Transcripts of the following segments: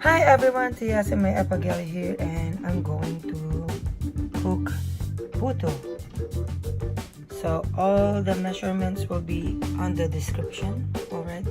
Hi everyone, tbsp Apageli here, and I'm going to cook puto. So all the measurements will be on the description, alright?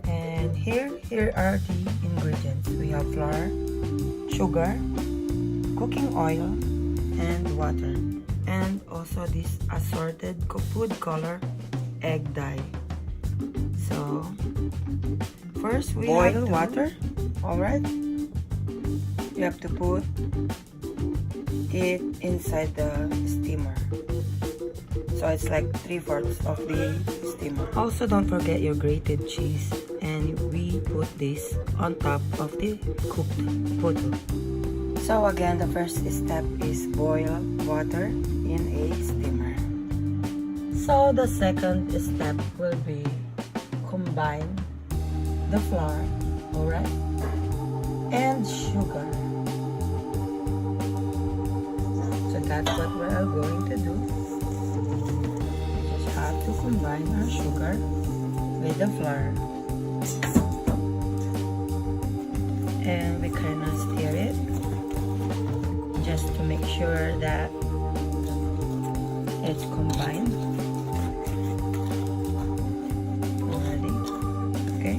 And here are the ingredients. We have flour, sugar, cooking oil, and water, and also this assorted food color egg dye. So first we boil water, alright? You have to put it inside the steamer. So it's like 3/4 of the steamer. Also, don't forget your grated cheese, and we put this on top of the cooked puto. So again, the first step is boil water in a steamer. So the second step will be combine the flour, alright, and sugar. So that's what we are going to do. We just have to combine our sugar with the flour, and we kind of stir it just to make sure that it's combined already. Okay,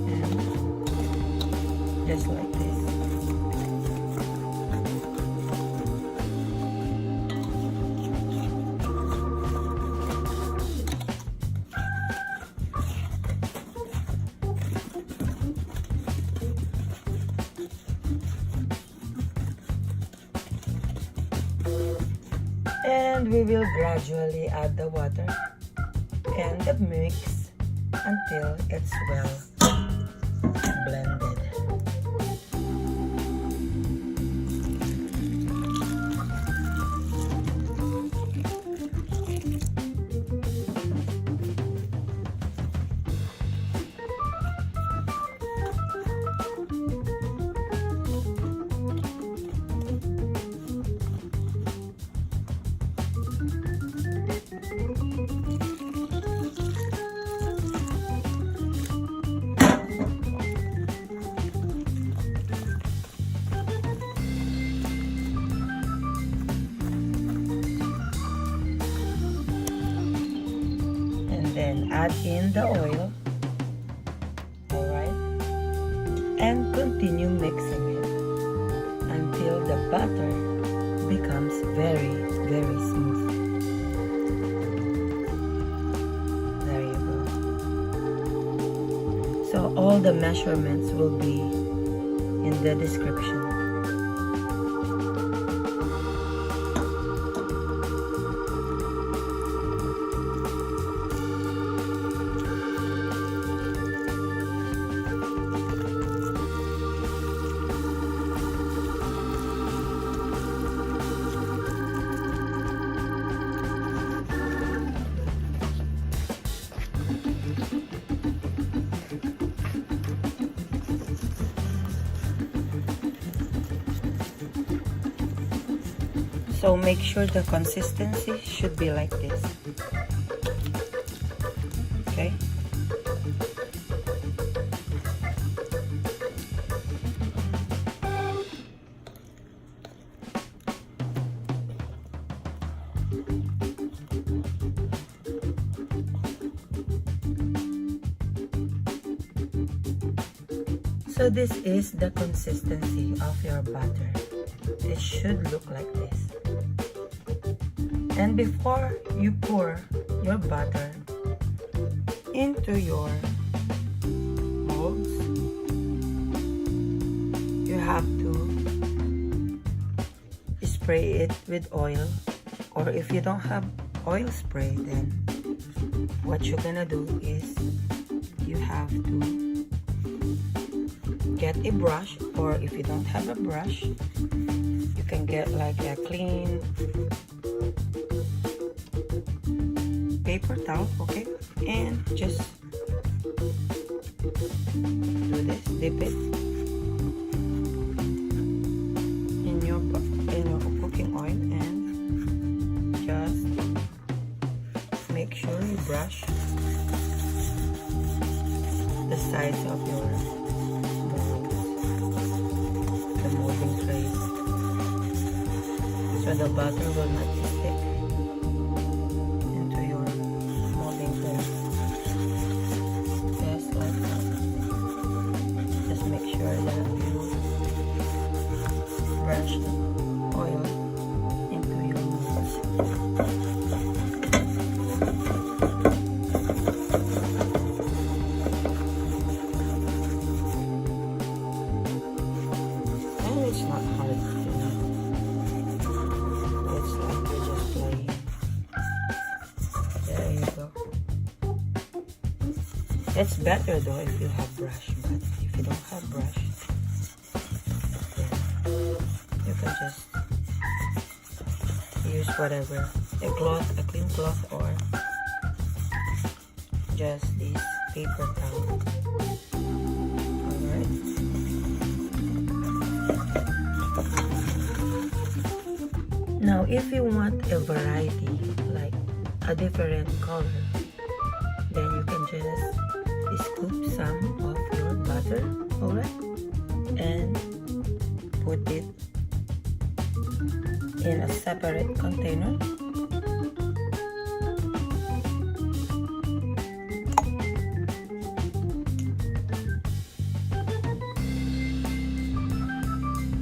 and just like this. And we will gradually add the water and the mix until it's well blended. Then add in the oil, alright, and continue mixing it until the batter becomes very smooth. There you go. So all the measurements will be in the description. So make sure the consistency should be like this. Okay? So this is the consistency of your batter. It should look like this. And before you pour your butter into your molds, you have to spray it with oil, or if you don't have oil spray, then what you're gonna do is you have to get a brush, or if you don't have a brush, you can get like a clean paper towel, okay, and just do this, dip it in your cooking oil, and just make sure you brush the sides of your bowl. molding tray, so the butter will not stick into your molding tray. Just like that. Just make sure that you brush oil into your molds. It's not hard to do. It's like you're just playing. There you go. It's better though if you have brush, but if you don't have brush, then you can just use whatever, a cloth, a clean cloth, or just this paper towel. Alright. Now, if you want a variety, like a different color, then you can just scoop some of your butter, alright, and put it in a separate container.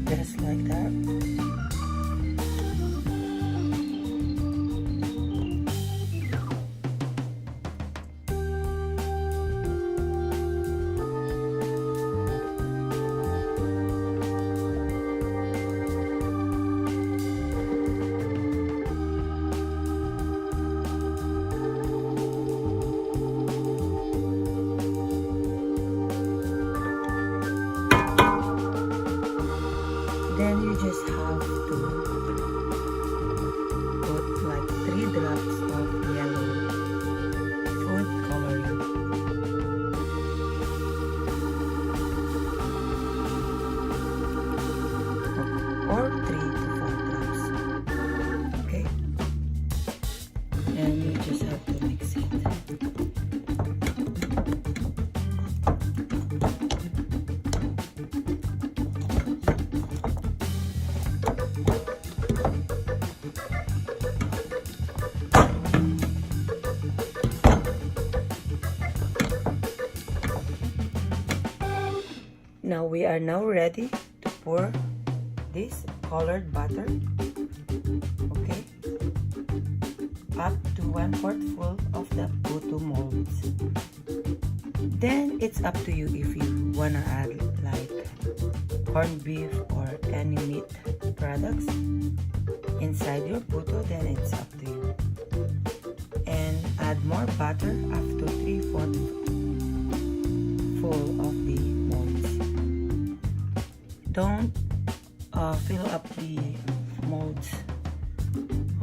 Just like that. Then you just have to put like 3 drops of yellow food coloring. Or 3 to 4 drops. Okay. And you just have to mix it. Now we are now ready to pour this colored butter, okay, up to 1/4 full of the Puto molds. Then it's up to you if you wanna add like corned beef or any meat products inside your Puto, then it's up to you. And add more butter up to 3/4 full of the molds. Don't fill up the molds,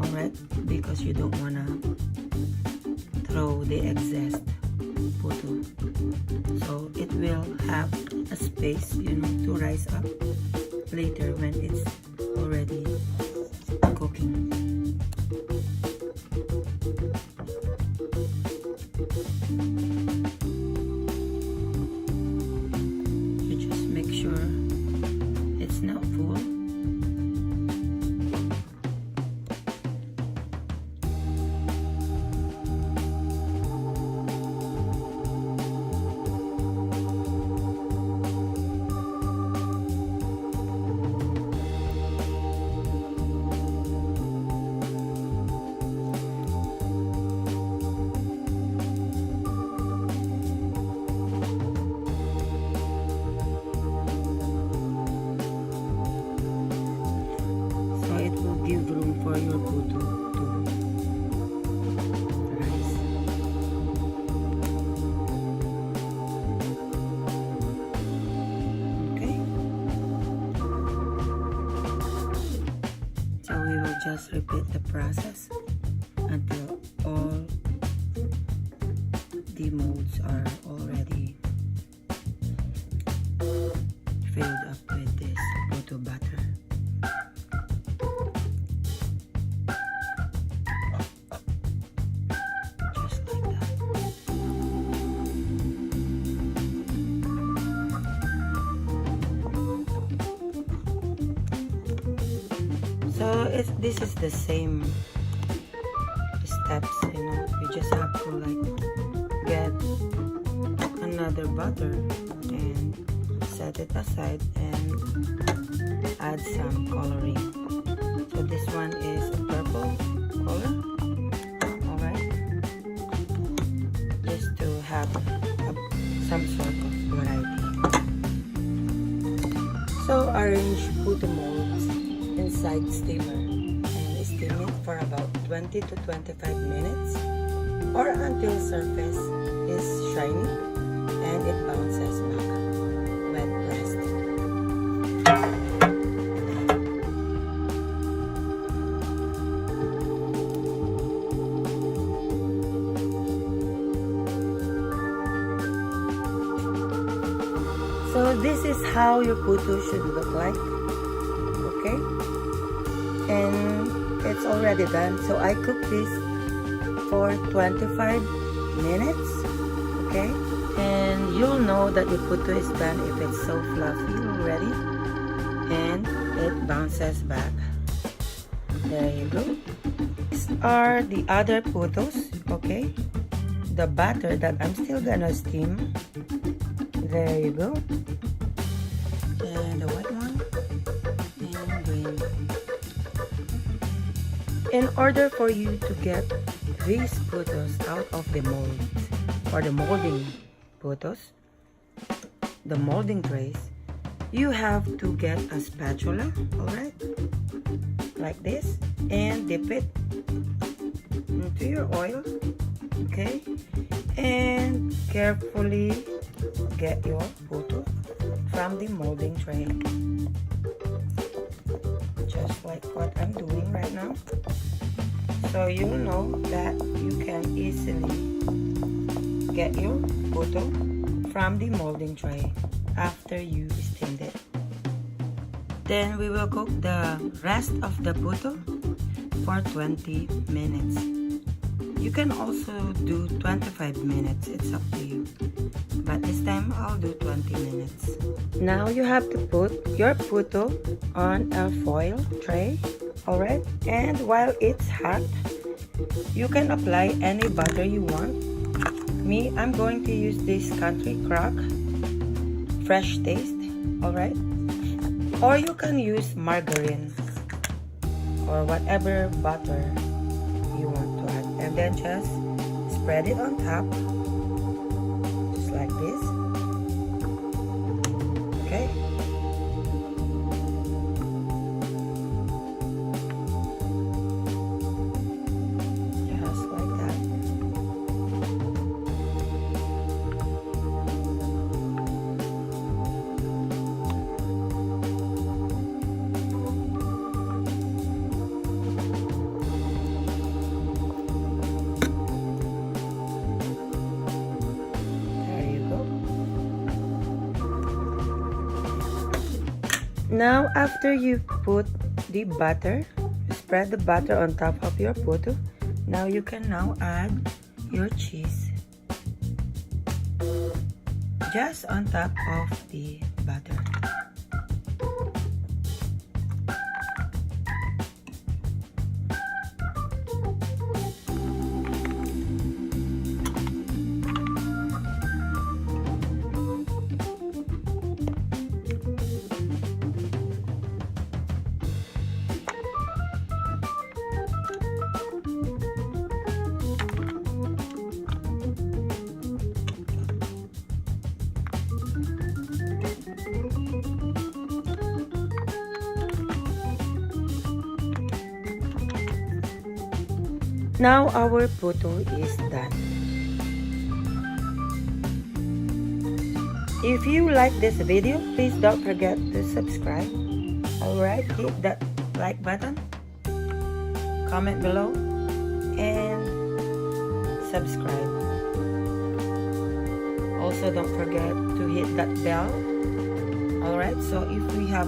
alright, because you don't wanna throw the excess Puto, so it will have a space, you know, to rise up later when it's already cooking. You just make sure it's not full. Give room for your Puto to rise. Okay. So we will just repeat the process until all the molds are already filled up with this Puto butter. this is the same steps, you know. You just have to like get another butter and set it aside and add some coloring. So this one is a purple color. Alright, just to have some sort of variety. So arrange puto molds inside steamer and steam it for about 20 to 25 minutes or until surface is shiny and it bounces back when pressed. So this is how your puto should look like. Okay, and it's already done. So I cook this for 25 minutes. Okay, and you'll know that your puto is done if it's so fluffy already and it bounces back. There you go. These are the other putos. Okay, the batter that I'm still gonna steam. There you go. And the white one and green. In order for you to get these putos out of the mold or the molding putos, the molding trays, you have to get a spatula, alright, like this, and dip it into your oil, okay, and carefully get your puto from the molding tray, just like what I'm doing right now. So you'll know that you can easily get your puto from the molding tray after you steamed it. Then we will cook the rest of the puto for 20 minutes. You can also do 25 minutes, it's up to you. But this time I'll do 20 minutes. Now you have to put your puto on a foil tray, alright? And while it's hot, you can apply any butter you want. Me, I'm going to use this Country Crock Fresh Taste, alright? Or you can use margarine or whatever butter you want to add. And then just spread it on top, just like this. Okay. Just like that. Now, after you put the butter, spread the butter on top of your puto. Now you can now add your cheese just on top of the butter. Now our puto is done. If you like this video, please don't forget to subscribe. Alright, hit that like button, comment below, and subscribe. Also, don't forget to hit that bell. Alright, so if we have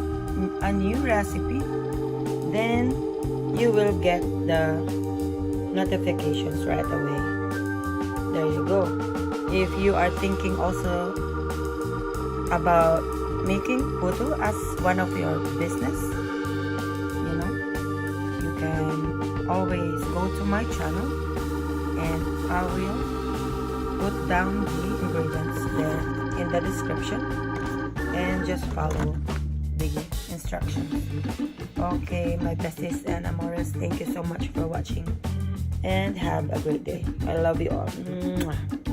a new recipe, then you will get the notifications right away. There you go. If you are thinking also about making puto as one of your business, you know, you always go to my channel and I will put down the ingredients there in the description and just follow the instructions. Okay, my besties and amores, thank you so much for watching and have a great day. I love you all. Mwah.